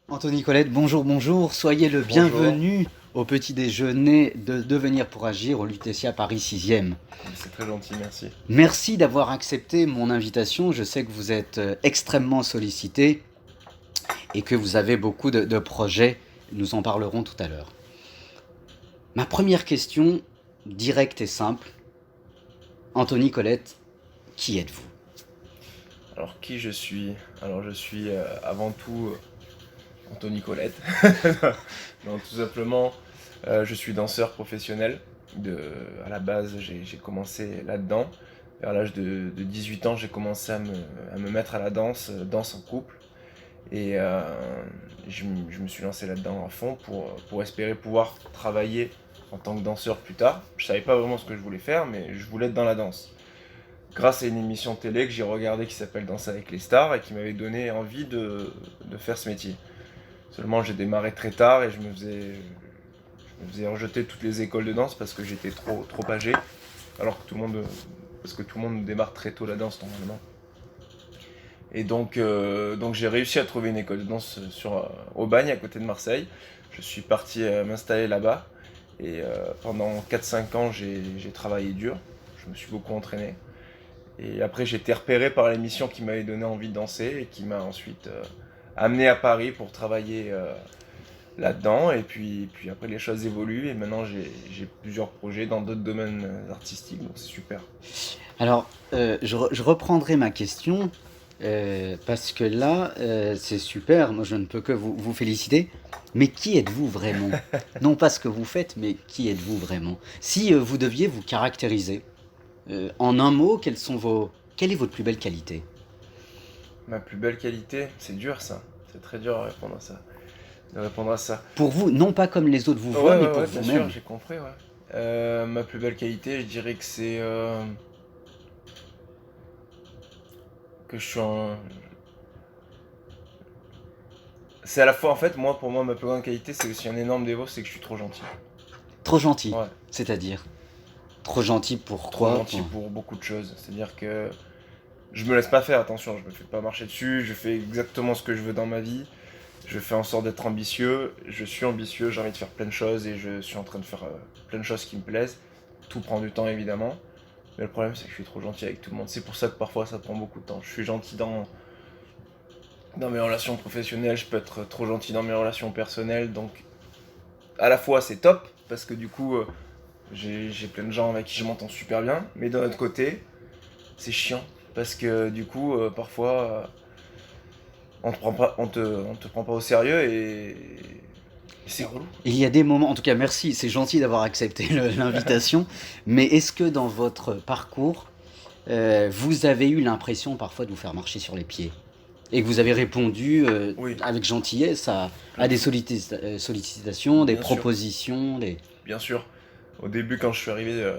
Anthony Colette, bonjour, bonjour. Soyez le Bonjour, bienvenu au petit déjeuner de Devenir pour agir au Lutetia Paris 6e. c'est très gentil, merci. Merci d'avoir accepté mon invitation. Je sais que vous êtes extrêmement sollicité et que vous avez beaucoup de projets. Nous en parlerons tout à l'heure. Ma première question, directe et simple. Anthony Colette, qui êtes-vous? Alors qui je suis? Alors je suis avant tout Anthony Colette. Non, tout simplement, je suis danseur professionnel. À la base, j'ai commencé là-dedans. Vers l'âge de 18 ans, j'ai commencé à me mettre à la danse, danse en couple. Et je me suis lancé là-dedans à fond pour espérer pouvoir travailler en tant que danseur plus tard. Je savais pas vraiment ce que je voulais faire, mais je voulais être dans la danse. Grâce à une émission télé que j'ai regardée qui s'appelle Danse avec les stars et qui m'avait donné envie de faire ce métier. Seulement j'ai démarré très tard et je me faisais rejeter de toutes les écoles de danse parce que j'étais trop âgé. Alors que parce que tout le monde démarre très tôt la danse normalement. Et donc j'ai réussi à trouver une école de danse au Bagne, à côté de Marseille. Je suis parti m'installer là-bas. Et pendant 4-5 ans, j'ai travaillé dur. Je me suis beaucoup entraîné. Et après, j'ai été repéré par l'émission qui m'avait donné envie de danser et qui m'a ensuite amené à Paris pour travailler là-dedans. Et puis après, les choses évoluent et maintenant, j'ai plusieurs projets dans d'autres domaines artistiques. Donc c'est super. Alors, je reprendrai ma question parce que là, c'est super. Moi, je ne peux que vous féliciter. Mais qui êtes-vous vraiment? Non pas ce que vous faites, mais qui êtes-vous vraiment? Si vous deviez vous caractériser en un mot, quelle est votre plus belle qualité? Ma plus belle qualité, c'est dur ça. C'est très dur de répondre à ça. Pour vous, non pas comme les autres vous Ouais, voient, mais ouais, pour ouais, bien sûr, vous-même. j'ai compris, ouais. Ma plus belle qualité, je dirais que c'est que je suis un. C'est à la fois, en fait, pour moi, ma plus grande qualité, c'est aussi un énorme défaut, c'est que je suis trop gentil. Trop gentil, Ouais, c'est-à-dire trop gentil trop pourquoi? gentil pour beaucoup de choses. C'est-à-dire que je me laisse pas faire, attention, je me fais pas marcher dessus, je fais exactement ce que je veux dans ma vie. Je fais en sorte d'être ambitieux, je suis ambitieux, j'ai envie de faire plein de choses et je suis en train de faire plein de choses qui me plaisent. Tout prend du temps évidemment, mais le problème c'est que je suis trop gentil avec tout le monde. C'est pour ça que parfois ça prend beaucoup de temps. Je suis gentil dans mes relations professionnelles, je peux être trop gentil dans mes relations personnelles, donc à la fois c'est top, parce que du coup j'ai plein de gens avec qui je m'entends super bien, mais d'un autre côté c'est chiant, parce que du coup parfois on te prend pas au sérieux et c'est relou. Il y a des moments, en tout cas merci, c'est gentil d'avoir accepté l'invitation, mais est-ce que dans votre parcours, vous avez eu l'impression parfois de vous faire marcher sur les pieds? Et que vous avez répondu Oui, avec gentillesse à plein de des fois. sollicitations, des Bien sûr, propositions, des... bien sûr. Au début, quand je suis arrivé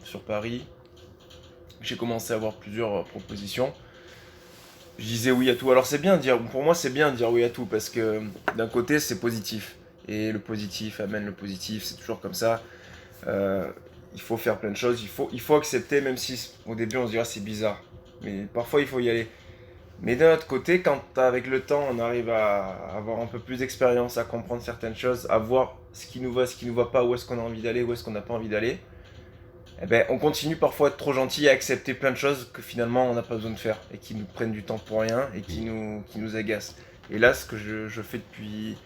sur Paris, j'ai commencé à avoir plusieurs propositions. Je disais oui à tout. Alors c'est bien de dire, pour moi c'est bien de dire oui à tout parce que d'un côté c'est positif et le positif amène le positif, c'est toujours comme ça. Euh, il faut faire plein de choses, il faut accepter même si au début on se dira c'est bizarre, mais parfois il faut y aller. Mais d'un autre côté, quand avec le temps on arrive à avoir un peu plus d'expérience, à comprendre certaines choses, à voir ce qui nous va, ce qui nous va pas, où est-ce qu'on a envie d'aller, où est-ce qu'on n'a pas envie d'aller, eh ben, on continue parfois à être trop gentil et à accepter plein de choses que finalement on n'a pas besoin de faire et qui nous prennent du temps pour rien et qui nous agacent. Et là, ce que je fais depuis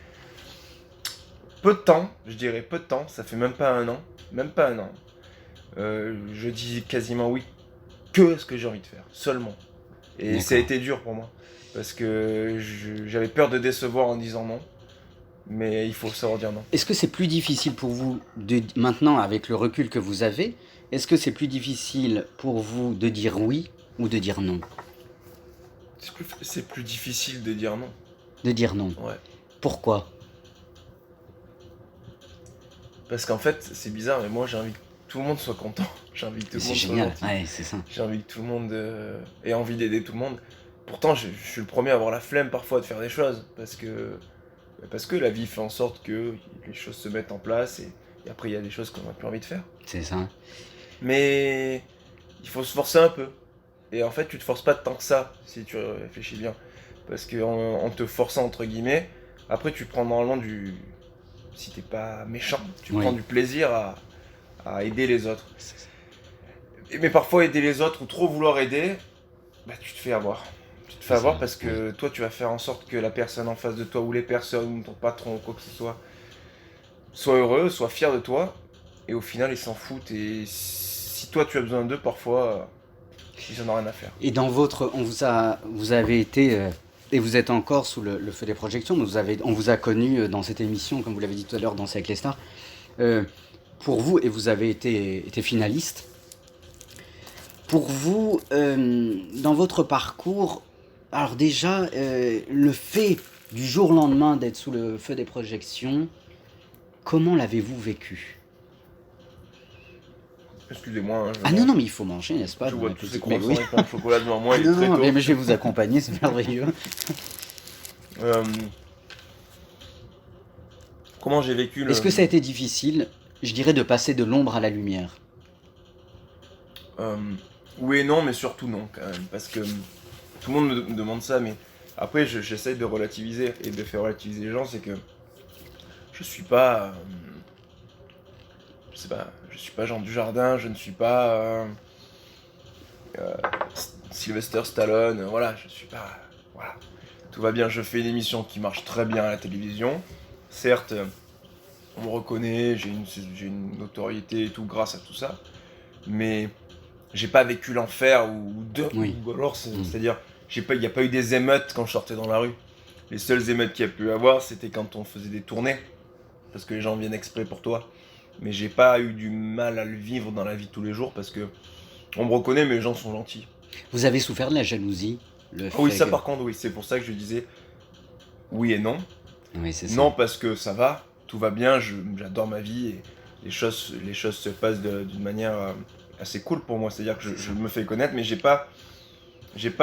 peu de temps, je dirais peu de temps, ça fait même pas un an, je dis quasiment oui que à ce que j'ai envie de faire, seulement. Et ça a D'accord. été dur pour moi. Parce que j'avais peur de décevoir en disant non. Mais il faut savoir dire non. Est-ce que c'est plus difficile pour vous, maintenant avec le recul que vous avez, est-ce que c'est plus difficile pour vous de dire oui ou de dire non? C'est plus difficile de dire non. De dire non. Ouais. Pourquoi? Parce qu'en fait, c'est bizarre, mais moi j'ai envie que tout le monde soit content. J'ai envie que tout Mais le c'est monde soit génial, gentil. ouais, c'est ça. J'ai envie que tout le monde ait envie d'aider tout le monde. Pourtant, je suis le premier à avoir la flemme parfois de faire des choses. Parce que la vie fait en sorte que les choses se mettent en place et après il y a des choses qu'on n'a plus envie de faire. C'est ça. Mais il faut se forcer un peu. Et en fait, tu te forces pas tant que ça, si tu réfléchis bien. Parce qu'en en te forçant, entre guillemets, Après, tu prends normalement si t'es pas méchant, tu Oui. prends du plaisir à aider les autres. Mais parfois, aider les autres ou trop vouloir aider, bah, tu te fais avoir. Tu te fais C'est avoir ça, parce oui. que toi, tu vas faire en sorte que la personne en face de toi ou les personnes, ton patron ou quoi que ce soit heureux, soit fier de toi. Et au final, ils s'en foutent. Et si toi, tu as besoin d'eux, parfois, ils en ont rien à faire. Et dans votre, vous avez été, et vous êtes encore sous le feu des projections, mais on vous a connu dans cette émission, comme vous l'avez dit tout à l'heure, Danser avec les stars. Euh, pour vous, et vous avez été finaliste, pour vous, dans votre parcours, alors déjà, le fait du jour au lendemain d'être sous le feu des projections, comment l'avez-vous vécu? Excusez-moi, hein, Ah non, non, mais il faut manger, n'est-ce pas, je de vois ma tous ces petite... Mais oui. croissants et pain au chocolat devant moi, Ah il est non, très non, tôt. mais je vais vous accompagner, c'est merveilleux. Euh, comment j'ai vécu Est-ce que ça a été difficile, je dirais, de passer de l'ombre à la lumière? Euh, oui et non, mais surtout non, quand même. Parce que tout le monde me demande ça, mais après, j'essaye de relativiser et de faire relativiser les gens. C'est que je suis pas. Je sais pas, je suis pas Jean Dujardin, je ne suis pas. Sylvester Stallone, voilà, je suis pas. Voilà. Tout va bien, je fais une émission qui marche très bien à la télévision. Certes, on me reconnaît, j'ai une notoriété et tout grâce à tout ça. Mais j'ai pas vécu l'enfer Oui. ou alors c'est-à-dire il n'y a pas eu des émeutes quand je sortais dans la rue. Les seules émeutes qu'il y a pu avoir, c'était quand on faisait des tournées parce que les gens viennent exprès pour toi. Mais j'ai pas eu du mal à le vivre dans la vie de tous les jours parce que on me reconnaît mais les gens sont gentils. Vous avez souffert de la jalousie, le Ah oui, fait ça que... par contre oui, c'est pour ça que je disais oui et non. Oui, c'est ça. Non parce que ça va, tout va bien, j'adore ma vie et les choses se passent d'une manière assez cool pour moi, c'est-à-dire que je me fais connaître mais j'ai pas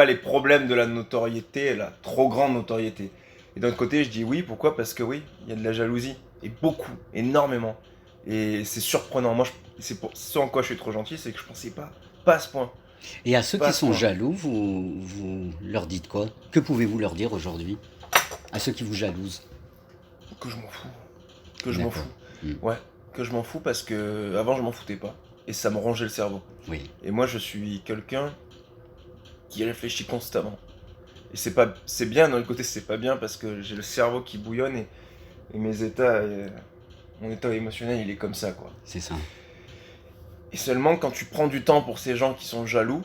les problèmes de la notoriété, la trop grande notoriété. Et d'un autre côté, je dis oui, pourquoi? Parce que oui, il y a de la jalousie. Et beaucoup, énormément. Et c'est surprenant. Moi, c'est pour ce en quoi je suis trop gentil, c'est que je pensais pas à ce point. Et à ceux Pas qui à ce sont point. jaloux, vous leur dites quoi? Que pouvez-vous leur dire aujourd'hui? À ceux qui vous jalousent? Que je m'en fous. Que je m'en D'accord. fous. Mm. Ouais, que je m'en fous parce que avant je m'en foutais pas. Et ça me rongeait le cerveau. Oui. Et moi, je suis quelqu'un qui réfléchit constamment. Et c'est bien, d'un autre côté, c'est pas bien parce que j'ai le cerveau qui bouillonne et mes états, mon état émotionnel, il est comme ça, quoi. C'est ça. Et seulement quand tu prends du temps pour ces gens qui sont jaloux,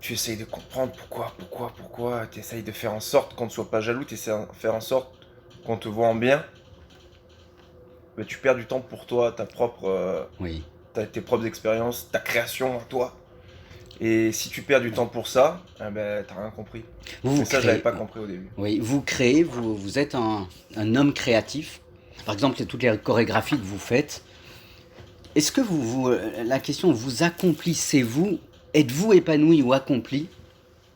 tu essayes de comprendre pourquoi, tu essayes de faire en sorte qu'on ne soit pas jaloux, tu essayes de faire en sorte qu'on te voit en bien, mais tu perds du temps pour toi, Oui. tes propres expériences, ta création en toi. Et si tu perds du temps pour ça, eh ben, t'as rien compris. Vous Mais ça, je l'avais créez. pas compris au début. Oui, vous créez, vous êtes un homme créatif. Par exemple, toutes les chorégraphies que vous faites. Est-ce que la question, vous accomplissez-vous, êtes-vous épanoui ou accompli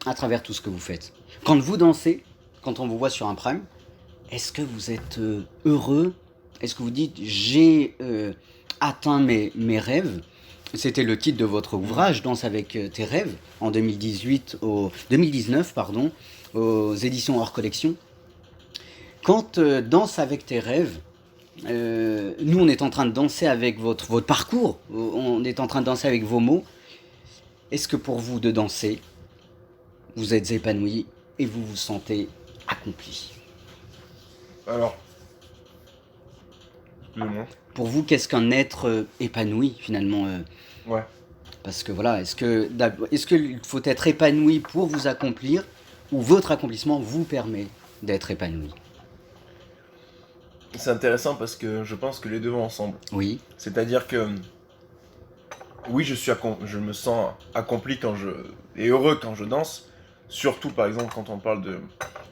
à travers tout ce que vous faites? Quand vous dansez, quand on vous voit sur un prime, est-ce que vous êtes heureux? Est-ce que vous dites, j'ai atteint mes rêves? C'était le titre de votre ouvrage, Danse avec tes rêves, en 2019, pardon, aux éditions hors collection. Quand Danse avec tes rêves, nous on est en train de danser avec votre parcours, on est en train de danser avec vos mots. Est-ce que pour vous de danser, vous êtes épanoui et vous vous sentez accompli? Alors, excusez-moi. Pour vous, qu'est-ce qu'un être épanoui finalement Ouais. Parce que voilà, est-ce qu'il faut être épanoui pour vous accomplir ou votre accomplissement vous permet d'être épanoui? C'est intéressant parce que je pense que les deux vont ensemble. Oui, C'est-à-dire que oui, je me sens accompli et heureux quand je danse. Surtout, par exemple, quand on parle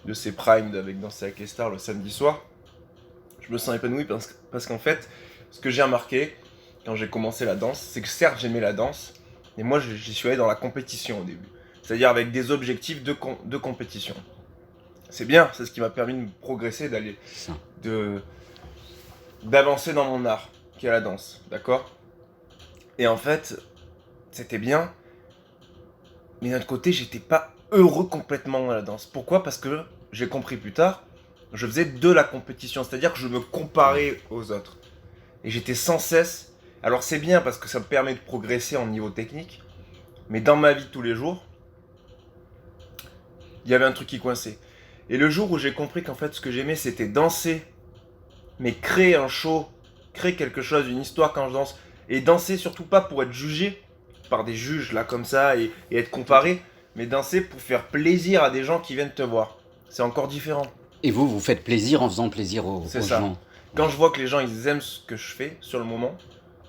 de ces primes avec Danser avec les stars le samedi soir. Je me sens épanoui parce qu'en fait, ce que j'ai remarqué quand j'ai commencé la danse, c'est que certes, j'aimais la danse, mais moi, j'y suis allé dans la compétition au début. C'est-à-dire avec des objectifs de compétition. C'est bien, c'est ce qui m'a permis de progresser, c'est ça. d'avancer dans mon art, qui est la danse, d'accord? Et en fait, c'était bien, mais d'un autre côté, j'étais pas heureux complètement dans la danse. Pourquoi? Parce que j'ai compris plus tard, je faisais de la compétition, c'est-à-dire que je me comparais aux autres. Et j'étais sans cesse... Alors c'est bien parce que ça me permet de progresser en niveau technique, mais dans ma vie de tous les jours, il y avait un truc qui coinçait. Et le jour où j'ai compris qu'en fait ce que j'aimais c'était danser, mais créer un show, créer quelque chose, une histoire quand je danse, et danser surtout pas pour être jugé par des juges là comme ça et être comparé, mais danser pour faire plaisir à des gens qui viennent te voir. C'est encore différent. Et vous, vous faites plaisir en faisant plaisir aux C'est ça. gens. Quand je vois que les gens ils aiment ce que je fais sur le moment,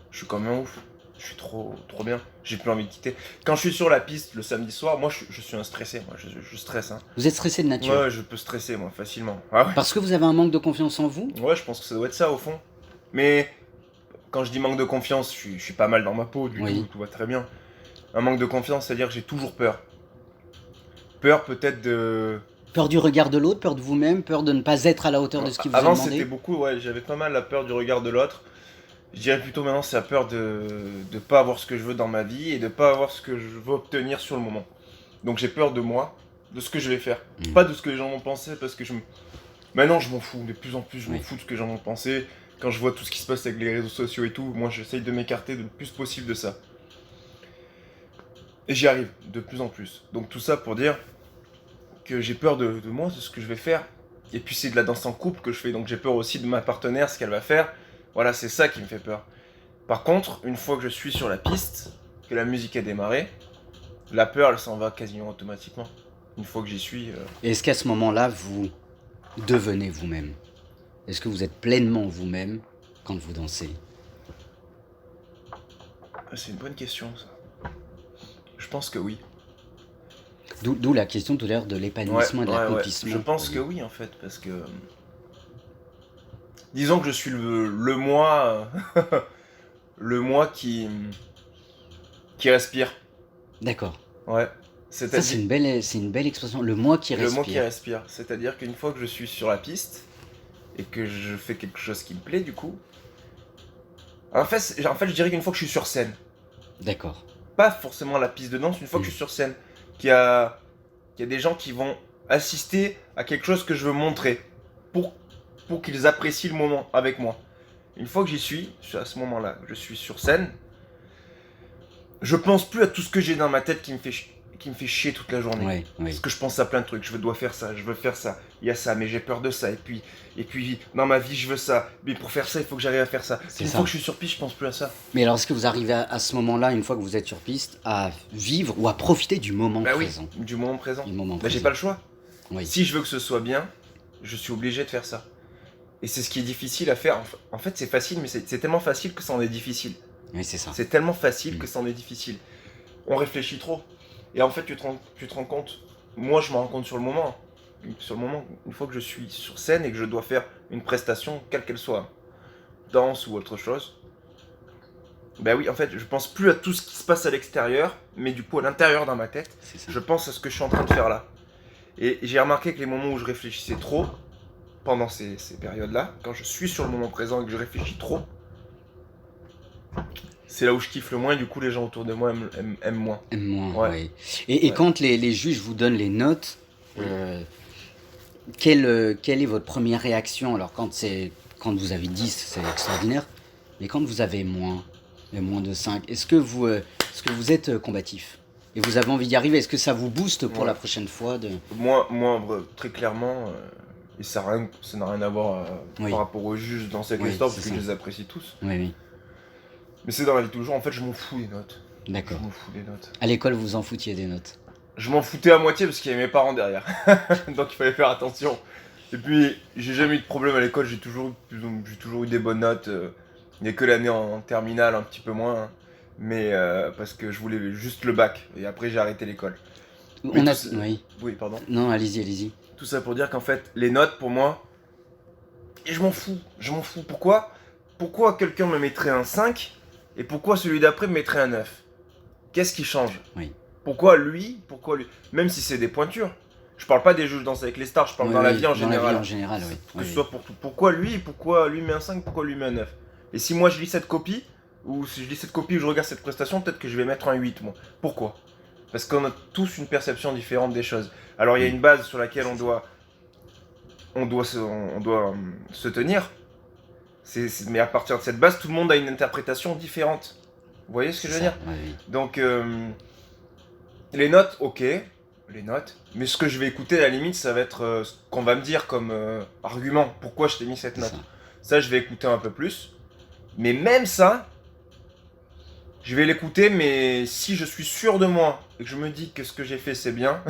je suis comme un ouf. Je suis trop bien. J'ai plus envie de quitter. Quand je suis sur la piste le samedi soir, moi je suis un stressé. Moi je stresse. Hein. Vous êtes stressé de nature? Ouais, je peux stresser moi facilement. Ah ouais. Parce que vous avez un manque de confiance en vous? Ouais, je pense que ça doit être ça au fond. Mais quand je dis manque de confiance, je suis pas mal dans ma peau du Oui. tout va très bien. Un manque de confiance, c'est-à-dire que j'ai toujours peur. Peur peut-être de... Peur du regard de l'autre, peur de vous-même, peur de ne pas être à la hauteur de ce qui vous est Avant demandé? c'était beaucoup, ouais, j'avais pas mal la peur du regard de l'autre. Je dirais plutôt maintenant c'est la peur de pas avoir ce que je veux dans ma vie et de pas avoir ce que je veux obtenir sur le moment. Donc j'ai peur de moi, de ce que je vais faire. Pas de ce que les gens vont penser parce que maintenant je m'en fous, de plus en plus je m'en fous de ce que les gens vont penser. Quand je vois tout ce qui se passe avec les réseaux sociaux et tout, moi j'essaye de m'écarter le plus possible de ça. Et j'y arrive de plus en plus. Donc tout ça pour dire que j'ai peur de moi, de ce que je vais faire. Et puis c'est de la danse en couple que je fais, donc j'ai peur aussi de ma partenaire, ce qu'elle va faire. Voilà, c'est ça qui me fait peur. Par contre, une fois que je suis sur la piste, que la musique a démarré, la peur elle s'en va quasiment automatiquement. Une fois que j'y suis... Et est-ce qu'à ce moment-là, vous devenez vous-même? Est-ce que vous êtes pleinement vous-même quand vous dansez? C'est une bonne question ça. Je pense que oui. D'où la question tout à l'heure de l'épanouissement et de l'accomplissement. Je pense que oui en fait, parce que... Disons que je suis le moi... le moi qui respire. D'accord. Ouais. Ça, c'est une belle expression. Le moi qui respire. Le moi qui respire. C'est-à-dire qu'une fois que je suis sur la piste et que je fais quelque chose qui me plaît, du coup. En fait, je dirais qu'une fois que je suis sur scène, D'accord. pas forcément la piste de danse, une fois que je suis sur scène, qu'il y a des gens qui vont assister à quelque chose que je veux montrer pour qu'ils apprécient le moment avec moi. Une fois que j'y suis, à ce moment-là, je suis sur scène, je pense plus à tout ce que j'ai dans ma tête qui me fait chier toute la journée. Ouais. Parce que je pense à plein de trucs, je dois faire ça, je veux faire ça, il y a ça, mais j'ai peur de ça, et puis dans ma vie je veux ça, mais pour faire ça il faut que j'arrive à faire ça. Une fois que je suis sur piste, je pense plus à ça. Mais alors, est-ce que vous arrivez à ce moment-là, une fois que vous êtes sur piste, à vivre ou à profiter du moment présent? Oui, du moment présent. J'ai J'ai pas le choix. Oui. Si je veux que ce soit bien, je suis obligé de faire ça. Et c'est ce qui est difficile à faire. En fait c'est facile, mais c'est tellement facile que ça en est difficile. Oui, c'est ça. C'est tellement facile que ça en est difficile. On réfléchit trop. Et en fait, tu te rends compte, moi je m'en rends compte sur le moment. Sur le moment, une fois que je suis sur scène et que je dois faire une prestation, quelle qu'elle soit, danse ou autre chose, ben oui, en fait, je pense plus à tout ce qui se passe à l'extérieur, mais du coup à l'intérieur dans ma tête, je pense à ce que je suis en train de faire là. Et j'ai remarqué que les moments où je réfléchissais trop, pendant ces périodes-là, quand je suis sur le moment présent et que je réfléchis trop, c'est là où je kiffe le moins et du coup les gens autour de moi aiment moins. Aiment moins, ouais. Et quand les juges vous donnent les notes, quelle est votre première réaction? Alors quand vous avez 10, c'est extraordinaire, mais quand vous avez moins de 5, est-ce que vous êtes combatif? Et vous avez envie d'y arriver? Est-ce que ça vous booste pour la prochaine fois Moi, très clairement, et ça n'a rien à voir par rapport aux juges dans cette histoire, parce que je les apprécie tous. Oui. Mais c'est dans la vie de tous les jours, en fait, je m'en fous des notes. D'accord. Je m'en fous des notes. À l'école, vous en foutiez des notes? Je m'en foutais à moitié parce qu'il y avait mes parents derrière. Donc il fallait faire attention. Et puis, j'ai jamais eu de problème à l'école, j'ai toujours eu des bonnes notes. Il n'y a que l'année en terminale, un petit peu moins. Hein. Mais parce que je voulais juste le bac. Et après, j'ai arrêté l'école. Oui, pardon. Non, allez-y. Tout ça pour dire qu'en fait, les notes, pour moi, et je m'en fous. Pourquoi quelqu'un me mettrait un 5 et pourquoi celui d'après me mettrait un 9? Qu'est-ce qui change? Oui. Pourquoi lui? Même si c'est des pointures. Je parle pas des jeux de danse avec les stars, je parle dans la vie en général. Dans la vie en général, oui. Que ce soit pour tout. Pourquoi lui met un 5, pourquoi lui met un 9? Et si moi je lis cette copie, ou si je lis cette copie ou je regarde cette prestation, peut-être que je vais mettre un 8 moi. Pourquoi? Parce qu'on a tous une perception différente des choses. Alors il y a une base sur laquelle on on doit se tenir. Mais à partir de cette base, tout le monde a une interprétation différente. Vous voyez ce que je veux dire? Ouais, oui. Donc, les notes, ok, les notes. Mais ce que je vais écouter, à la limite, ça va être ce qu'on va me dire comme argument. Pourquoi je t'ai mis cette C'est note? ça. Ça, je vais écouter un peu plus. Mais même ça, je vais l'écouter, mais si je suis sûr de moi et que je me dis que ce que j'ai fait, c'est bien,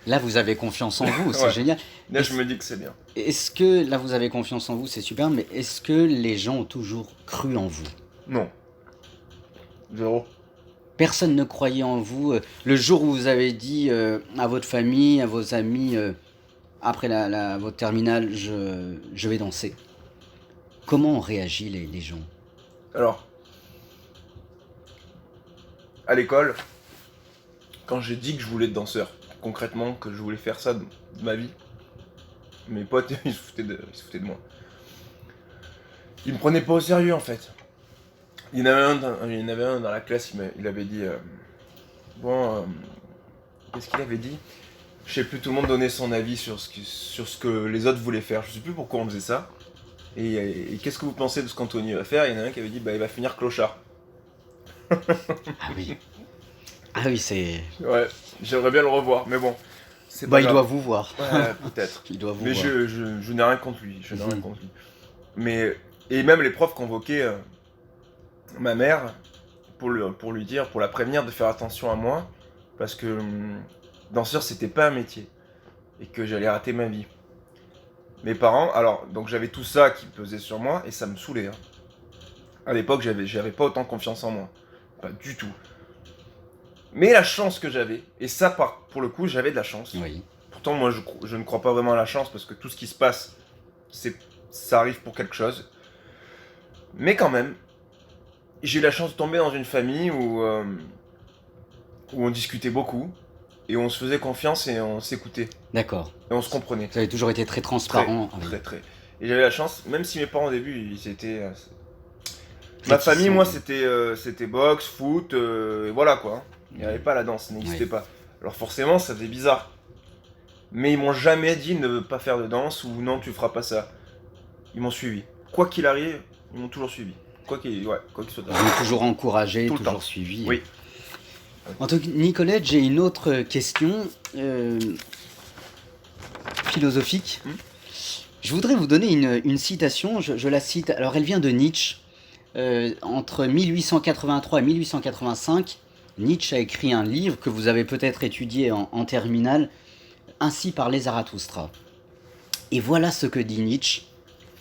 Là, vous avez confiance en vous, c'est Ouais. génial. là, je me dis que c'est bien. Est-ce que, là, vous avez confiance en vous, c'est super, mais est-ce que les gens ont toujours cru en vous? Non. Zéro. Personne ne croyait en vous. Le jour où vous avez dit à votre famille, à vos amis, après votre terminale, je vais danser. Comment ont réagi les gens? Alors, à l'école, quand j'ai dit que je voulais être danseur, concrètement, que je voulais faire ça de ma vie, mes potes, ils se foutaient de moi. Ils me prenaient pas au sérieux, en fait. Il y en avait un dans la classe, il avait dit... bon, qu'est-ce qu'il avait dit? Je sais plus, tout le monde donnait son avis sur ce que les autres voulaient faire. Je sais plus pourquoi on faisait ça. Et qu'est-ce que vous pensez de ce qu'Anthony va faire? Il y en a un qui avait dit, bah il va finir clochard. Ah oui. Ah oui, c'est... Ouais, j'aimerais bien le revoir, mais bon, c'est pas Bah, il grave. doit vous voir. Ouais, peut-être. Il doit vous Mais voir. je n'ai rien contre lui, je n'ai rien Mhm. contre lui. Mais, et même les profs convoquaient ma mère pour lui dire, pour la prévenir de faire attention à moi, parce que danseur c'était pas un métier, et que j'allais rater ma vie. Mes parents, alors, donc j'avais tout ça qui pesait sur moi, et ça me saoulait. Hein. À l'époque, j'avais pas autant confiance en moi. Pas du tout. Mais la chance que j'avais, et ça, pour le coup, j'avais de la chance. Oui. Pourtant, moi, je ne crois pas vraiment à la chance, parce que tout ce qui se passe, ça arrive pour quelque chose. Mais quand même, j'ai eu la chance de tomber dans une famille où on discutait beaucoup, et on se faisait confiance, et on s'écoutait, D'accord. et on se comprenait. Vous avez toujours été très transparent. Ah oui. Très. Et j'avais la chance, même si mes parents au début, ils étaient... ma famille, Réticents. moi, c'était boxe, foot, et voilà quoi. Il n'y avait pas la danse, ça n'existait Oui. pas. Alors forcément, ça faisait bizarre. Mais ils m'ont jamais dit ne pas faire de danse ou non, tu feras pas ça. Ils m'ont suivi. Quoi qu'il arrive, ils m'ont toujours suivi. Quoi qu'il soit Vous avez toujours encouragé, Tout le toujours temps. suivi. Oui. Nicolette, j'ai une autre question philosophique. Je voudrais vous donner une citation, je la cite. Alors, elle vient de Nietzsche. Entre 1883 et 1885, Nietzsche a écrit un livre que vous avez peut-être étudié en terminale, Ainsi parlait Zarathustra. Et voilà ce que dit Nietzsche.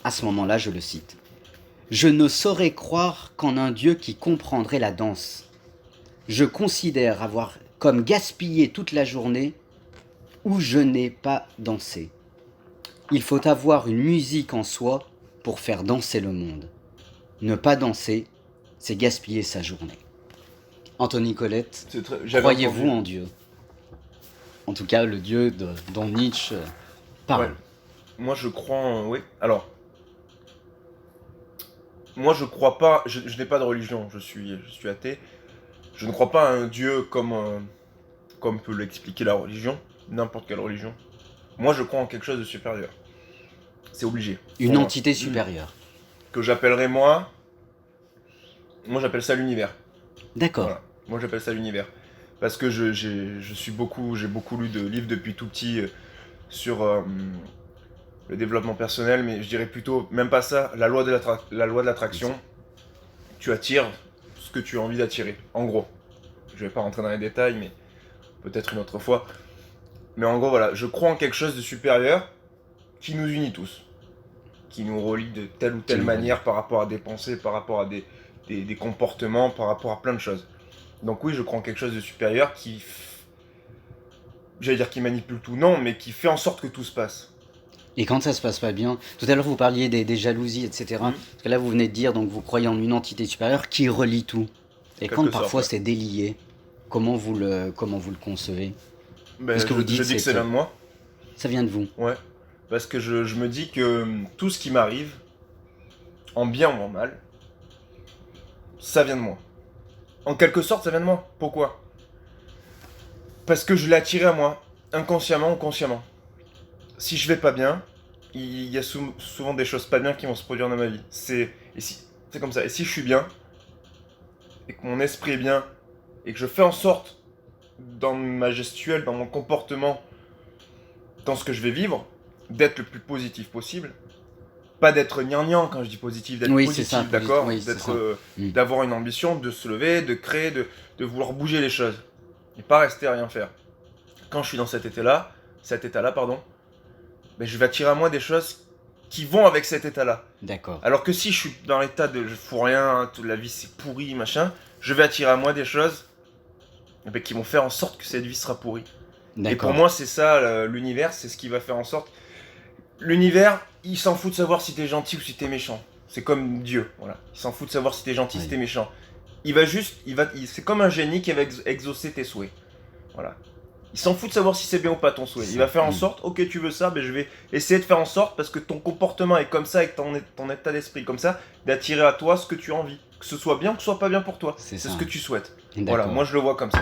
À ce moment-là, je le cite. Je ne saurais croire qu'en un Dieu qui comprendrait la danse. Je considère avoir comme gaspillé toute la journée où je n'ai pas dansé. Il faut avoir une musique en soi pour faire danser le monde. Ne pas danser, c'est gaspiller sa journée. Anthony Colette, croyez-vous en Dieu? En tout cas, le Dieu dont Nietzsche parle. Ouais. Moi, je crois en... Oui. Alors, moi, je crois pas... Je n'ai pas de religion, je suis athée. Je ne crois pas à un Dieu comme peut l'expliquer la religion, n'importe quelle religion. Moi, je crois en quelque chose de supérieur. C'est obligé. Une Pour entité supérieure. que j'appellerais moi j'appelle ça l'univers. D'accord. Voilà. Moi j'appelle ça l'univers. Parce que j'ai beaucoup lu de livres depuis tout petit sur le développement personnel, mais je dirais plutôt, même pas ça, la loi de l'attraction. Tu attires ce que tu as envie d'attirer, en gros. Je vais pas rentrer dans les détails, mais peut-être une autre fois. Mais en gros, voilà, je crois en quelque chose de supérieur qui nous unit tous. Qui nous relie de telle ou telle manière par rapport à des pensées, par rapport à des comportements, par rapport à plein de choses. Donc oui, je crois en quelque chose de supérieur qui... J'allais dire qui manipule tout, non, mais qui fait en sorte que tout se passe. Et quand ça se passe pas bien, tout à l'heure vous parliez des jalousies, etc. Parce que là vous venez de dire, donc vous croyez en une entité supérieure qui relie tout. Et quand parfois c'est délié, comment vous le concevez? Parce que je dis que ça vient de moi. Ça vient de vous? Ouais. Parce que je me dis que tout ce qui m'arrive, en bien ou en mal, ça vient de moi. En quelque sorte, ça vient de moi. Pourquoi? Parce que je l'ai attiré à moi, inconsciemment ou consciemment. Si je vais pas bien, il y a souvent des choses pas bien qui vont se produire dans ma vie. C'est comme ça. Et si je suis bien, et que mon esprit est bien, et que je fais en sorte, dans ma gestuelle, dans mon comportement, dans ce que je vais vivre, d'être le plus positif possible. Pas d'être gnangnan quand je dis positif, d'être Oui, c'est ça, positif, d'accord, oui, c'est ça. d'avoir une ambition, de se lever, de créer, de vouloir bouger les choses. Et pas rester à rien faire. Quand je suis dans cet état-là, pardon, ben je vais attirer à moi des choses qui vont avec cet état-là. D'accord, Alors que si je suis dans l'état de je fous rien, toute la vie c'est pourri, machin, je vais attirer à moi des choses ben, qui vont faire en sorte que cette vie sera pourrie. Et pour d'accord. moi, c'est ça, l'univers, c'est ce qui va faire en sorte. L'univers, il s'en fout de savoir si t'es gentil ou si t'es méchant. C'est comme Dieu, voilà. Il s'en fout de savoir si t'es gentil, Oui. si t'es méchant. Il va juste, c'est comme un génie qui va exaucer tes souhaits. Voilà. Il s'en fout de savoir si c'est bien ou pas ton souhait. Il va faire en sorte, ok, tu veux ça, ben je vais essayer de faire en sorte, parce que ton comportement est comme ça, et que ton état d'esprit est comme ça, d'attirer à toi ce que tu as envie. Que ce soit bien, que ce soit pas bien pour toi. C'est C'est ça. ce que tu souhaites. D'accord. Voilà, moi je le vois comme ça.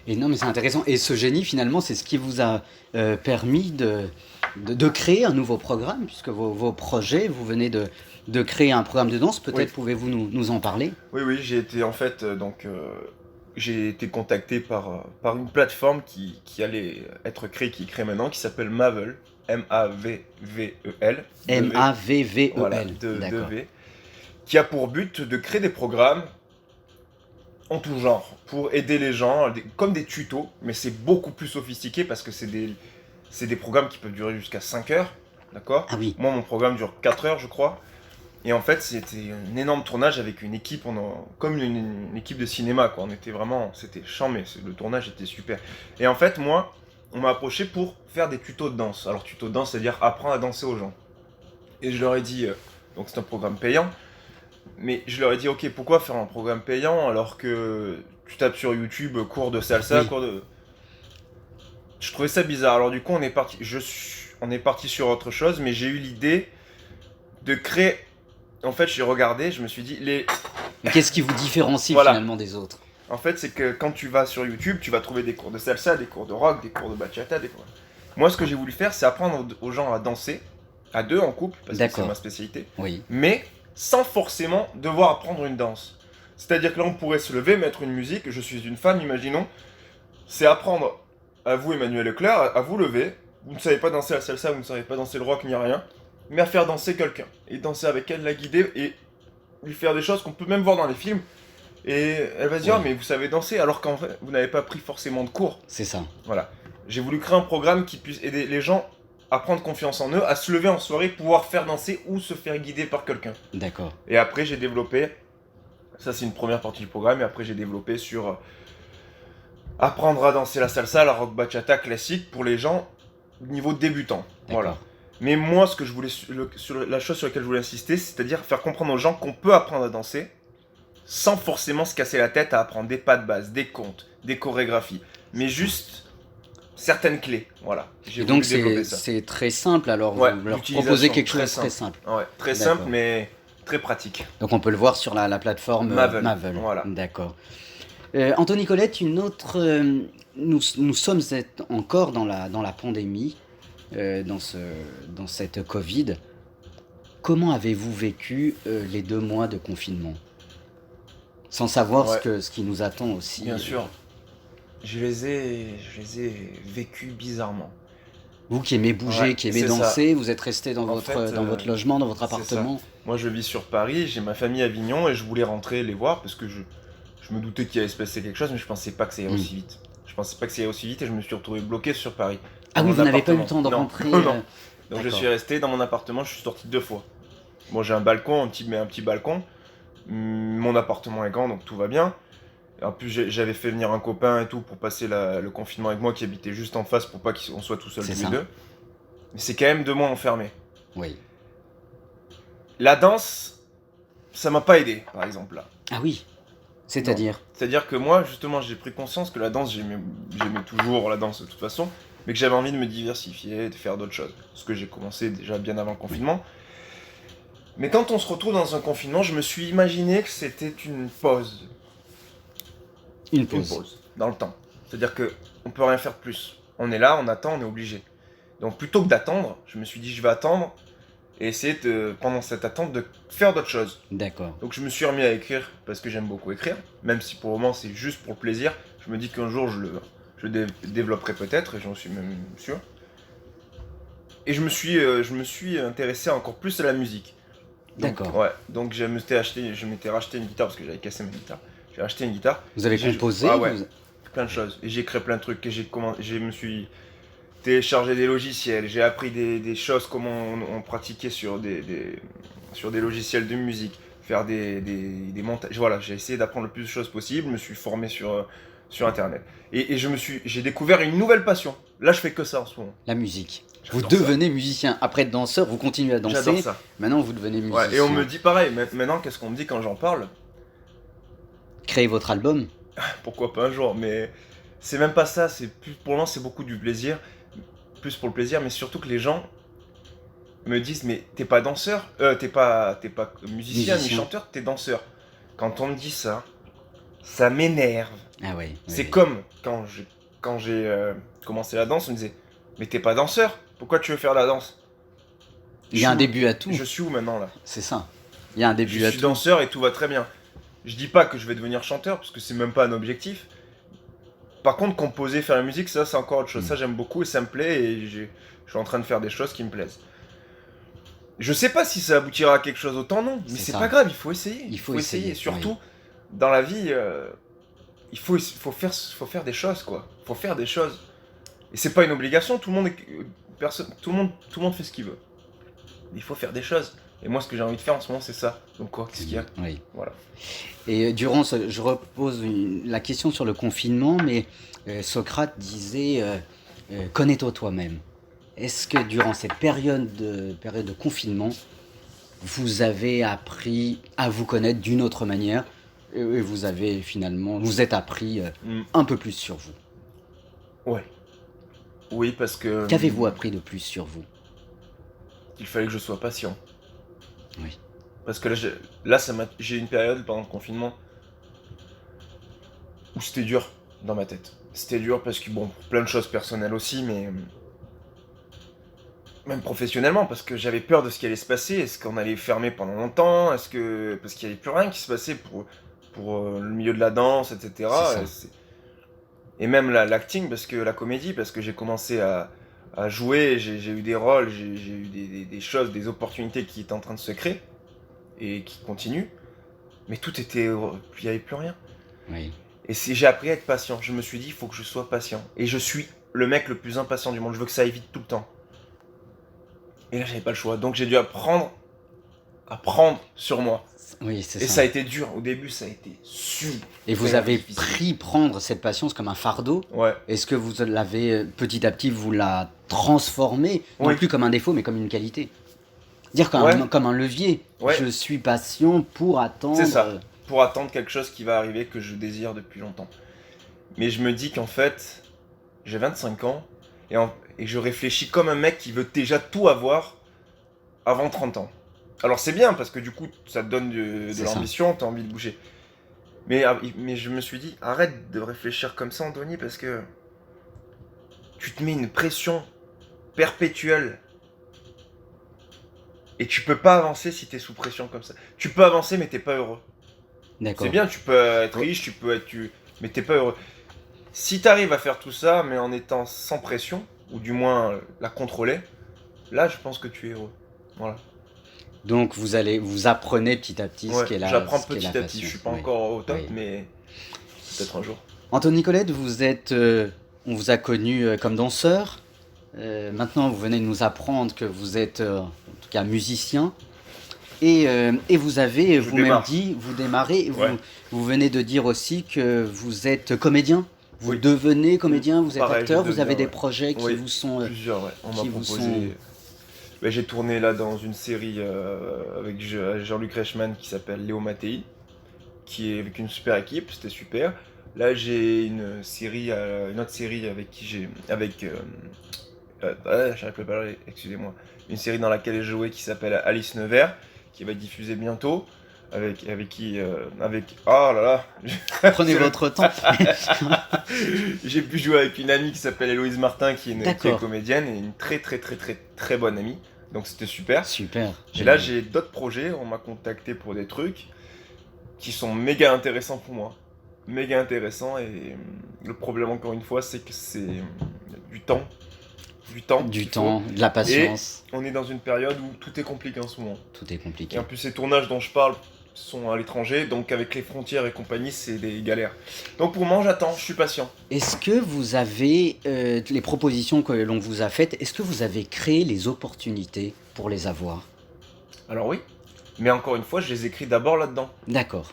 Et non, mais c'est intéressant. Et ce génie, finalement, c'est ce qui vous a permis de créer un nouveau programme, puisque vos projets, vous venez de créer un programme de danse. Peut-être Oui. pouvez-vous nous en parler? Oui, j'ai été en fait, j'ai été contacté par une plateforme qui allait être créée, qui est créée maintenant, qui s'appelle Mavel, M-A-V-V-E-L, M-A-V-V-E-L. voilà, D'accord. V, qui a pour but de créer des programmes en tout genre, pour aider les gens, comme des tutos, mais c'est beaucoup plus sophistiqué parce que c'est des programmes qui peuvent durer jusqu'à 5 heures, d'accord? Ah oui, Moi, mon programme dure 4 heures, je crois. Et en fait, c'était un énorme tournage avec une équipe, comme une équipe de cinéma, quoi. On était vraiment, c'était charmé, le tournage était super. Et en fait, moi, on m'a approché pour faire des tutos de danse. Alors, tutos de danse, c'est-à-dire apprendre à danser aux gens. Et je leur ai dit, donc c'est un programme payant, mais je leur ai dit, ok, pourquoi faire un programme payant alors que tu tapes sur YouTube cours de salsa, Oui. cours de... Je trouvais ça bizarre. Alors du coup, on est parti sur autre chose, mais j'ai eu l'idée de créer. En fait, j'ai regardé, je me suis dit, Mais qu'est-ce qui vous différencie Voilà. finalement des autres? En fait, c'est que quand tu vas sur YouTube, tu vas trouver des cours de salsa, des cours de rock, des cours de bachata, des cours. Moi, ce que j'ai voulu faire, c'est apprendre aux gens à danser, à deux en couple, parce que c'est D'accord. ma spécialité, Oui, mais sans forcément devoir apprendre une danse. C'est-à-dire que là, on pourrait se lever, mettre une musique, je suis une femme, imaginons, c'est apprendre à vous, Emmanuel Leclerc, à vous lever, vous ne savez pas danser la salsa, vous ne savez pas danser le rock, ni rien, mais à faire danser quelqu'un, et danser avec elle, la guider, et lui faire des choses qu'on peut même voir dans les films, et elle va se dire, Oui. ah, mais vous savez danser, alors qu'en fait, vous n'avez pas pris forcément de cours. c'est ça. Voilà. J'ai voulu créer un programme qui puisse aider les gens à prendre confiance en eux, à se lever en soirée, pouvoir faire danser ou se faire guider par quelqu'un. D'accord. Et après, j'ai développé, ça c'est une première partie du programme, et après j'ai développé sur apprendre à danser la salsa, la rock bachata classique pour les gens niveau débutant. Voilà. D'accord. Mais moi, ce que je voulais, la chose sur laquelle je voulais insister, c'est-à-dire faire comprendre aux gens qu'on peut apprendre à danser sans forcément se casser la tête à apprendre des pas de base, des contes, des chorégraphies, mais juste certaines clés. Voilà. J'ai Et donc voulu développer ça. c'est très simple, alors Ouais, vous leur l'utilisation, proposez quelque très chose de très simple. Ouais, très D'accord. simple, mais très pratique. Donc on peut le voir sur la plateforme Mavel. Voilà. D'accord. Anthony Colette, une autre. Nous sommes encore dans la pandémie, dans cette Covid. Comment avez-vous vécu les 2 mois de confinement? Sans savoir Ouais. ce qui nous attend aussi. Bien sûr. Je les ai vécus bizarrement. Vous qui aimez bouger, Ouais, qui aimez c'est ça. danser, vous êtes resté dans En votre, fait, dans votre logement, dans votre c'est ça. appartement. Moi, je vis sur Paris, j'ai ma famille à Avignon et je voulais rentrer les voir parce que je me doutais qu'il allait se passer quelque chose, mais je pensais pas que ça irait aussi vite. Je pensais pas que ça irait aussi vite et je me suis retrouvé bloqué sur Paris. Ah Dans oui, mon vous n'avez pas eu le appartement. temps de Non. rentrer. Non. Donc je D'accord. suis resté dans mon appartement, je suis sorti 2 fois. Bon, j'ai un balcon, un petit balcon. Mon appartement est grand, donc tout va bien. En plus, j'avais fait venir un copain et tout pour passer le confinement avec moi qui habitait juste en face pour pas qu'on soit tout seul C'est tous les ça. deux. Mais c'est quand même 2 mois enfermés. Oui. La danse, ça m'a pas aidé, par exemple, là. Ah oui. C'est-à-dire? C'est-à-dire que moi, justement, j'ai pris conscience que la danse, j'aimais toujours la danse de toute façon, mais que j'avais envie de me diversifier, de faire d'autres choses. Ce que j'ai commencé déjà bien avant le confinement. Mais quand on se retrouve dans un confinement, je me suis imaginé que c'était une pause. Une Une pause. pause, dans le temps. C'est-à-dire que on peut rien faire de plus. On est là, on attend, on est obligé. Donc plutôt que d'attendre, je me suis dit je vais attendre et essayer pendant cette attente de faire d'autres choses. D'accord. Donc je me suis remis à écrire parce que j'aime beaucoup écrire, même si pour le moment c'est juste pour le plaisir. Je me dis qu'un jour je développerai peut-être, et j'en suis même sûr. Et je me suis intéressé encore plus à la musique. Donc, D'accord. ouais, donc je m'étais racheté une guitare parce que j'avais cassé ma guitare. J'ai racheté une guitare. Vous avez J'ai- composé Ah ouais, vous- plein de choses. Et j'ai créé plein de trucs. Et je me suis téléchargé des logiciels. J'ai appris des choses, comment on pratiquait sur des logiciels de musique. Faire des montages. Voilà, j'ai essayé d'apprendre le plus de choses possible. Je me suis formé sur Internet. Et j'ai découvert une nouvelle passion. Là, je fais que ça en ce moment. La musique. Vous J'adore ça. devenez musicien. Après être danseur, vous continuez à J'adore danser. ça. Maintenant, vous devenez musicien. Ouais, et on me dit pareil. Maintenant, qu'est-ce qu'on me dit quand j'en parle? Créez votre album. Pourquoi pas un jour, mais c'est même pas ça, c'est plus pour moi, c'est beaucoup du plaisir, plus pour le plaisir, mais surtout que les gens me disent mais t'es pas danseur, t'es pas musicien ni Musicien. chanteur, t'es danseur. Quand on me dit ça, ça m'énerve. Ah ouais. C'est comme quand j'ai commencé la danse, on me disait mais t'es pas danseur, pourquoi tu veux faire la danse? Il y a un Je suis où début à tout. Je suis où maintenant là? C'est ça. Il y a un début Je à suis tout. danseur et tout va très bien. Je dis pas que je vais devenir chanteur parce que c'est même pas un objectif. Par contre, composer, faire la musique, ça c'est encore autre chose. Mm. Ça j'aime beaucoup et ça me plaît et je suis en train de faire des choses qui me plaisent. Je sais pas si ça aboutira à quelque chose, autant non, mais C'est c'est ça. pas grave, il faut essayer. Il faut essayer, Surtout, oui. dans la vie, faut faire des choses quoi. Faut faire des choses. Et c'est pas une obligation, tout le monde fait ce qu'il veut. Mais il faut faire des choses. Et moi, ce que j'ai envie de faire en ce moment, c'est ça. Donc quoi, qu'est-ce qu'il y a? Oui. Voilà. Et je repose la question sur le confinement, mais Socrate disait connais-toi toi-même. Est-ce que durant cette période de confinement, vous avez appris à vous connaître d'une autre manière et vous êtes appris Mm. un peu plus sur vous? Ouais. Oui, parce que Qu'avez-vous appris de plus sur vous? il fallait que je sois patient. Oui. Parce que là, j'ai eu une période pendant le confinement où c'était dur dans ma tête. C'était dur parce que, bon, pour plein de choses personnelles aussi, mais même professionnellement, parce que j'avais peur de ce qui allait se passer. Est-ce qu'on allait fermer pendant longtemps? Parce qu'il n'y avait plus rien qui se passait pour le milieu de la danse, etc. C'est ça. Et même l'acting, parce que la comédie, parce que j'ai commencé à jouer, j'ai eu des rôles, j'ai eu des choses, des opportunités qui étaient en train de se créer et qui continuent. Mais tout était... Il n'y avait plus rien. Oui. Et j'ai appris à être patient. Je me suis dit, il faut que je sois patient. Et je suis le mec le plus impatient du monde. Je veux que ça aille vite tout le temps. Et là, j'avais pas le choix. Donc j'ai dû apprendre à prendre sur moi. Oui, c'est Et ça. ça a été dur. Au début, ça a été super Et vous avez difficile. pris prendre cette patience comme un fardeau. Ouais. Est-ce que vous l'avez petit à petit, vous la transformé, non Oui. plus comme un défaut, mais comme une qualité? Dire comme, Ouais. comme un levier. Ouais. Je suis patient pour attendre. C'est ça. Pour attendre quelque chose qui va arriver que je désire depuis longtemps. Mais je me dis qu'en fait, j'ai 25 ans et je réfléchis comme un mec qui veut déjà tout avoir avant 30 ans. Alors c'est bien parce que du coup, ça te donne de C'est ça. l'ambition, t'as envie de bouger. Mais je me suis dit, arrête de réfléchir comme ça, Anthony, parce que tu te mets une pression perpétuelle. Et tu peux pas avancer si t'es sous pression comme ça. Tu peux avancer, mais t'es pas heureux. D'accord. C'est bien, tu peux être riche, mais t'es pas heureux. Si t'arrives à faire tout ça, mais en étant sans pression, ou du moins la contrôler, là, je pense que tu es heureux. Voilà. Donc vous apprenez petit à petit Ouais, ce qu'est la j'apprends ce qu'est petit la à petit. passion. Je suis pas Oui. encore au top, Oui. mais peut-être un jour. Anthony Colette, vous êtes, on vous a connu comme danseur. Maintenant, vous venez de nous apprendre que vous êtes, en tout cas, musicien. Et vous avez Je vous-même démarre. dit, vous démarrez, Ouais. vous venez de dire aussi que vous êtes comédien. Vous Oui. devenez comédien, vous êtes Pareil, acteur, je vous avez deviens, des projets qui Oui. vous sont... Plusieurs, ouais. On m'a qui vous proposé. sont- Ben, j'ai tourné là dans une série avec Jean-Luc Reichmann qui s'appelle Léo Mattei, qui est avec une super équipe, c'était super. Là, j'ai une autre série avec qui j'ai. J'arrive pas à parler, excusez-moi. Une série dans laquelle j'ai joué qui s'appelle Alice Nevers, qui va être diffusée bientôt. Oh là là. Prenez votre temps. J'ai pu jouer avec une amie qui s'appelle Héloïse Martin, qui est D'accord. comédienne et une très très très très très bonne amie. Donc c'était super. Super. Et là Génial. j'ai d'autres projets, on m'a contacté pour des trucs qui sont méga intéressants pour moi. Méga intéressants et le problème encore une fois c'est que c'est du temps. Du temps. Du qu'il temps, de la patience. faut. On est dans une période où tout est compliqué en ce moment. Tout est compliqué. Et en plus ces tournages dont je parle sont à l'étranger, donc avec les frontières et compagnie, c'est des galères. Donc pour moi, j'attends, je suis patient. Est-ce que vous avez, les propositions que l'on vous a faites, est-ce que vous avez créé les opportunités pour les avoir? Alors oui, mais encore une fois, je les écris d'abord là-dedans. D'accord.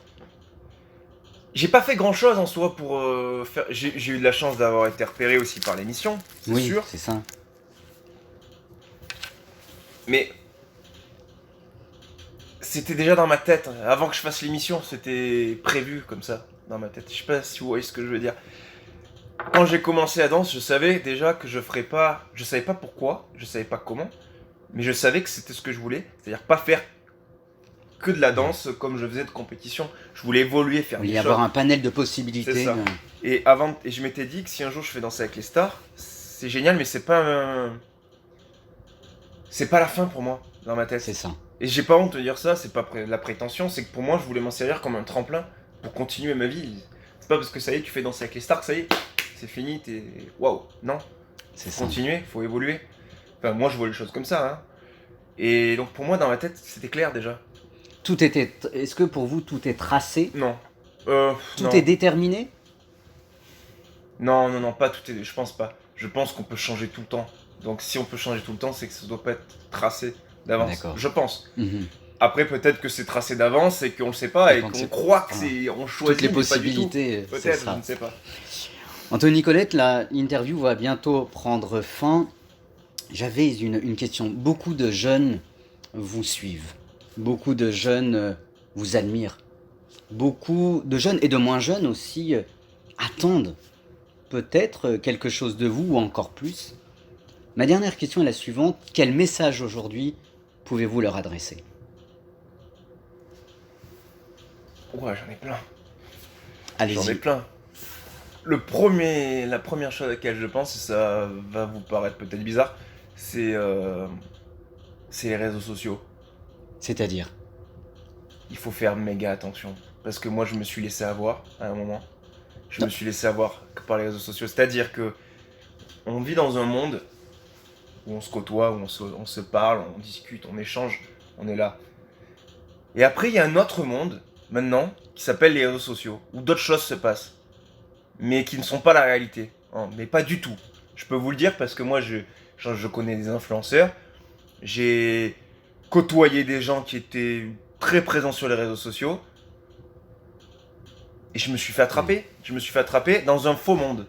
J'ai pas fait grand-chose en soi pour faire... J'ai eu de la chance d'avoir été repéré aussi par l'émission, c'est Oui, sûr. c'est ça. Mais c'était déjà dans ma tête. Avant que je fasse l'émission, c'était prévu comme ça, dans ma tête. Je sais pas si vous voyez ce que je veux dire. Quand j'ai commencé la danse, je savais déjà que je ferais pas... Je savais pas pourquoi, je savais pas comment, mais je savais que c'était ce que je voulais. C'est-à-dire pas faire que de la danse comme je faisais de compétition. Je voulais évoluer, faire Il des y choses. avoir un panel de possibilités. C'est ça. Et je m'étais dit que si un jour je fais Danser avec les stars, c'est génial, mais c'est pas la fin pour moi, dans ma tête. C'est ça. Et j'ai pas honte de dire ça, c'est pas de la prétention, c'est que pour moi, je voulais m'en servir comme un tremplin pour continuer ma vie. C'est pas parce que ça y est, tu fais Danser avec les stars que ça y est, c'est fini, t'es... Waouh, non. C'est Faut ça. continuer, faut évoluer. Enfin, moi, je vois les choses comme ça, hein. Et donc pour moi, dans ma tête, c'était clair déjà. Tout était. Est-ce que pour vous tout est tracé? Non. Tout Non. est déterminé? Non, non, non, pas tout est... Je pense pas. Je pense qu'on peut changer tout le temps. Donc si on peut changer tout le temps, c'est que ça doit pas être tracé d'avance. D'accord. Je pense. Mhm. Après, peut-être que c'est tracé d'avance et qu'on le sait pas Et et qu'on qu'on sait- croit que voilà. c'est... On choisit, Toutes les mais pas du tout. possibilités. c'est Peut-être, je ça. ne sais pas. Anthony Colette, l'interview va bientôt prendre fin. J'avais une question. Beaucoup de jeunes vous suivent. Beaucoup de jeunes vous admirent. Beaucoup de jeunes et de moins jeunes aussi attendent peut-être quelque chose de vous ou encore plus. Ma dernière question est la suivante. Quel message aujourd'hui pouvez-vous leur adresser? Ouais, j'en ai plein. J'en ai Allez-y. plein. La première chose à laquelle je pense, et ça va vous paraître peut-être bizarre, c'est les réseaux sociaux. C'est-à-dire? Il faut faire méga attention. Parce que moi, je me suis laissé avoir à un moment. Je Non. me suis laissé avoir que par les réseaux sociaux. C'est-à-dire que on vit dans un monde où on se côtoie, où on se parle, on discute, on échange, on est là. Et après, il y a un autre monde, maintenant, qui s'appelle les réseaux sociaux, où d'autres choses se passent. Mais qui ne sont pas la réalité. Hein, mais pas du tout. Je peux vous le dire parce que moi, je connais des influenceurs. J'ai côtoyé des gens qui étaient très présents sur les réseaux sociaux. Et je me suis fait attraper. Je me suis fait attraper dans un faux monde.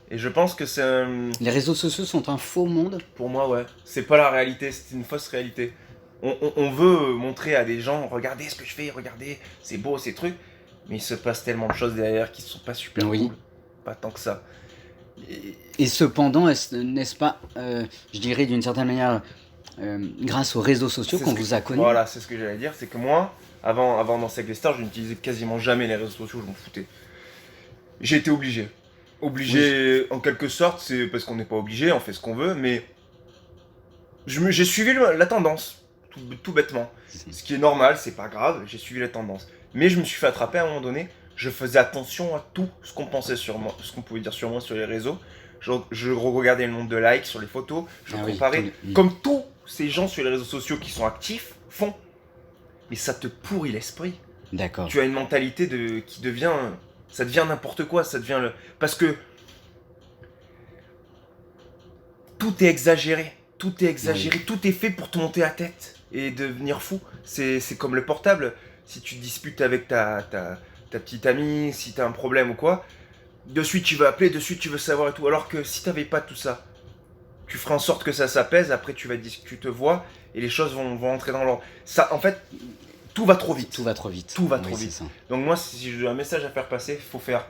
Et je pense que c'est un... Les réseaux sociaux sont un faux monde? Pour moi, ouais. C'est pas la réalité, c'est une fausse réalité. On veut montrer à des gens, regardez ce que je fais, regardez, c'est beau, ces trucs. Mais il se passe tellement de choses derrière qui sont pas super Oui. cool. Pas tant que ça. Et cependant, n'est-ce pas, je dirais d'une certaine manière, grâce aux réseaux sociaux C'est qu'on ce que- vous a connus? Voilà, c'est ce que j'allais dire. C'est que moi, avant Danser avec les stars, je n'utilisais quasiment jamais les réseaux sociaux, je m'en foutais. J'ai été obligé. Obligé, en quelque sorte, c'est parce qu'on n'est pas obligé, on fait ce qu'on veut, mais j'ai suivi la tendance, tout bêtement. Ce qui est normal, c'est pas grave, j'ai suivi la tendance. Mais je me suis fait attraper à un moment donné, je faisais attention à tout ce qu'on pensait sur moi, ce qu'on pouvait dire sur moi sur les réseaux. Je regardais le nombre de likes sur les photos, je Ah oui, comparais, tous comme tous ces gens sur les réseaux sociaux qui sont actifs font. Mais ça te pourrit l'esprit. D'accord. Tu as une mentalité qui devient... Ça devient n'importe quoi, ça devient le... Parce que... Tout est exagéré. Tout est exagéré. Oui. Tout est fait pour te monter à tête et devenir fou. C'est comme le portable. Si tu disputes avec ta petite amie, si t'as un problème ou quoi, de suite tu veux appeler, de suite tu veux savoir et tout. Alors que si t'avais pas tout ça, tu feras en sorte que ça s'apaise, après tu te vois et les choses vont entrer dans l'ordre. Ça, en fait, tout va trop vite. Tout va trop vite. Tout va Oui, trop c'est vite. ça. Donc moi, si j'ai un message à faire passer, il faut faire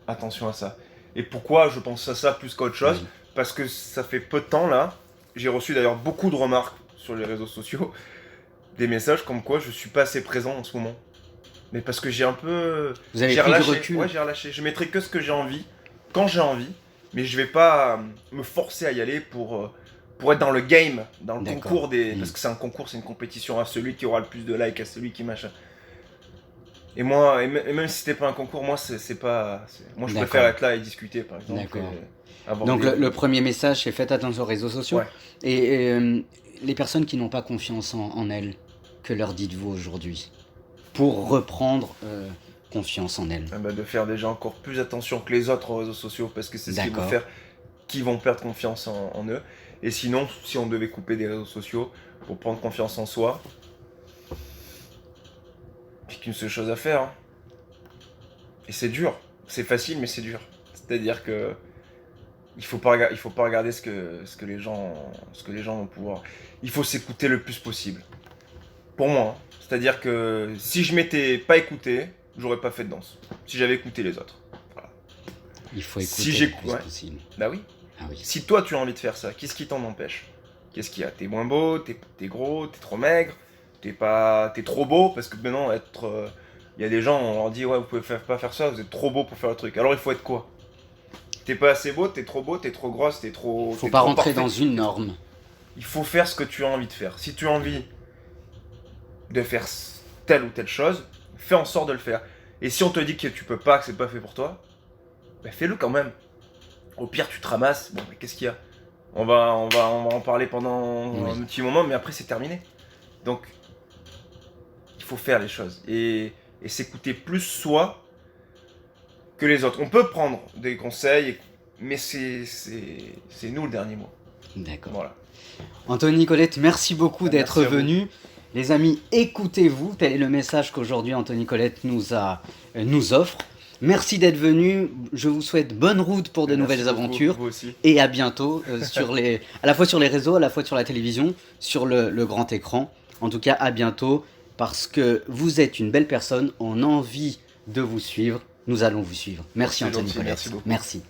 attention à ça. Et pourquoi je pense à ça plus qu'à autre chose? Oui. Parce que ça fait peu de temps là, j'ai reçu d'ailleurs beaucoup de remarques sur les réseaux sociaux, des messages comme quoi je suis pas assez présent en ce moment. Mais parce que j'ai un peu... Vous avez j'ai pris du relâché. recul. Ouais, j'ai relâché. Je mettrai que ce que j'ai envie, quand j'ai envie, mais je vais pas me forcer à y aller pour être dans le game, dans le D'accord. concours des... Parce que c'est un concours, c'est une compétition à celui qui aura le plus de likes, à celui qui machin. Et moi, et même si c'était pas un concours, moi c'est pas... Moi je D'accord. préfère être là et discuter par exemple. D'accord. Avoir Donc des- le premier message, c'est faites attention aux réseaux sociaux. Ouais. Et les personnes qui n'ont pas confiance en elles, que leur dites-vous aujourd'hui pour reprendre confiance en elles? Ah bah, de faire déjà encore plus attention que les autres aux réseaux sociaux parce que c'est ce qui D'accord. vont faire qu'ils vont perdre confiance en eux. Et sinon, si on devait couper des réseaux sociaux pour prendre confiance en soi, puis qu'une seule chose à faire. Hein. Et c'est dur. C'est facile, mais c'est dur. C'est-à-dire que il faut pas regarder ce que les gens vont pouvoir. Il faut s'écouter le plus possible. Pour moi. Hein. C'est-à-dire que si je m'étais pas écouté, j'aurais pas fait de danse. Si j'avais écouté les autres. Voilà. Il faut écouter Si le j'écoute, plus ouais. possible. Bah oui. Ah oui. Si toi tu as envie de faire ça, qu'est-ce qui t'en empêche? Qu'est-ce qu'il y a? T'es moins beau, t'es gros, t'es trop maigre, t'es trop beau, parce que maintenant être... Il y a des gens, on leur dit ouais vous pouvez pas faire ça, vous êtes trop beau pour faire le truc. Alors il faut être quoi? T'es pas assez beau, t'es trop grosse, t'es trop... Faut t'es pas trop rentrer parfait. dans une norme. Il faut faire ce que tu as envie de faire. Si tu as envie de faire telle ou telle chose, fais en sorte de le faire. Et si on te dit que tu peux pas, que c'est pas fait pour toi, bah fais-le quand même. Au pire, tu te ramasses. Bon, mais qu'est-ce qu'il y a? On va en parler pendant Oui. un petit moment, mais après c'est terminé. Donc, il faut faire les choses et s'écouter plus soi que les autres. On peut prendre des conseils, mais c'est nous le dernier mot. D'accord. Voilà. Anthony Colette, merci beaucoup Ah, d'être merci à vous. venu. Les amis, écoutez-vous. Tel est le message qu'aujourd'hui Anthony Colette nous offre. Merci d'être venu. Je vous souhaite bonne route pour de Merci nouvelles beaucoup, aventures. vous aussi. Et à bientôt à la fois sur les réseaux, à la fois sur la télévision, sur le grand écran. En tout cas, à bientôt parce que vous êtes une belle personne. On a envie de vous suivre. Nous allons vous suivre. Merci C'est Anthony gentil, Colette. merci beaucoup. Merci.